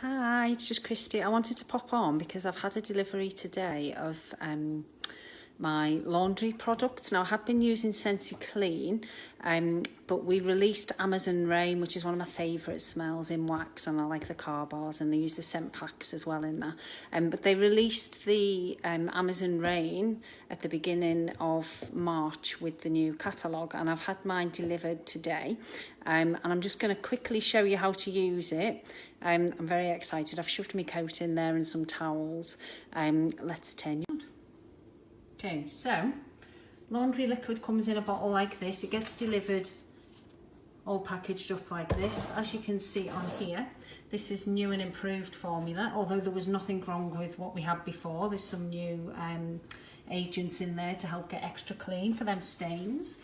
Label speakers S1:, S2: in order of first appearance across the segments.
S1: Hi, it's just Christy. I wanted to pop on because I've had a delivery today of my laundry products. Now, I have been using Scentsy Clean, but we released Amazon Rain, which is one of my favourite smells in wax, and I like the car bars, and they use the scent packs as well in that. But they released the Amazon Rain at the beginning of March with the new catalogue, and I've had mine delivered today. And I'm just going to quickly show you how to use it. I'm very excited. I've shoved my coat in there and some towels. Let's turn you on. Okay, so laundry liquid comes in a bottle like this. It gets delivered all packaged up like this. As you can see on here, this is new and improved formula, although there was nothing wrong with what we had before. There's some new agents in there to help get extra clean for them stains.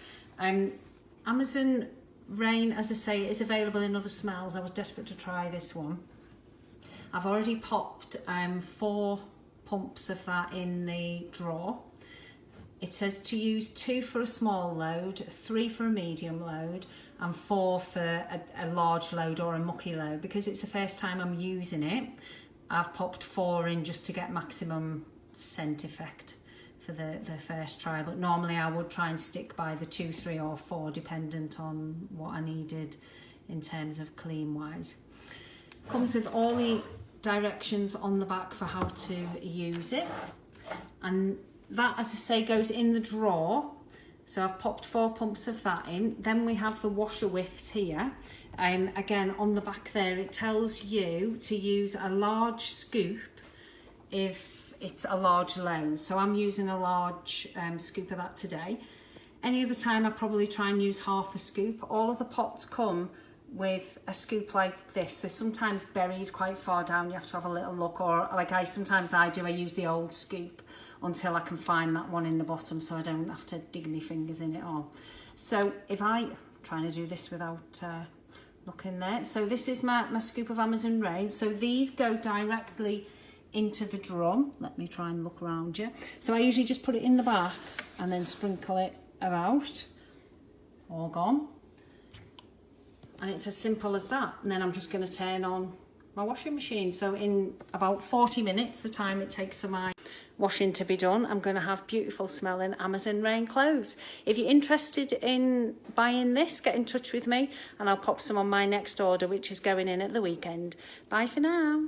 S1: Amazon Rain, as I say, is available in other smells. I was desperate to try this one. I've already popped 4 pumps of that in the drawer. It says to use 2 for a small load, 3 for a medium load, and 4 for a large load or a mucky load. Because it's the first time I'm using it, I've popped 4 in just to get maximum scent effect for the first try. But normally I would try and stick by the 2, 3 or 4, dependent on what I needed in terms of clean wise. Comes with all the directions on the back for how to use it, and that, as I say, goes in the drawer. So I've popped 4 pumps of that in. Then we have the washer Whiffs here. Again, on the back there, it tells you to use a large scoop if it's a large load. So I'm using a large scoop of that today. Any other time I probably try and use half a scoop. All of the pots come with a scoop like this. They're sometimes buried quite far down. You have to have a little look, or like I use the old scoop until I can find that one in the bottom, so I don't have to dig my fingers in it all. So if I'm trying to do this without looking there. So this is my scoop of Amazon Rain. So these go directly into the drum. Let me try and look around you. So I usually just put it in the bath and then sprinkle it about. All gone. And it's as simple as that. And then I'm just going to turn on my washing machine. So in about 40 minutes, the time it takes for my washing to be done, I'm going to have beautiful smelling Amazon Rain clothes. If you're interested in buying this, get in touch with me and I'll pop some on my next order, which is going in at the weekend. Bye for now.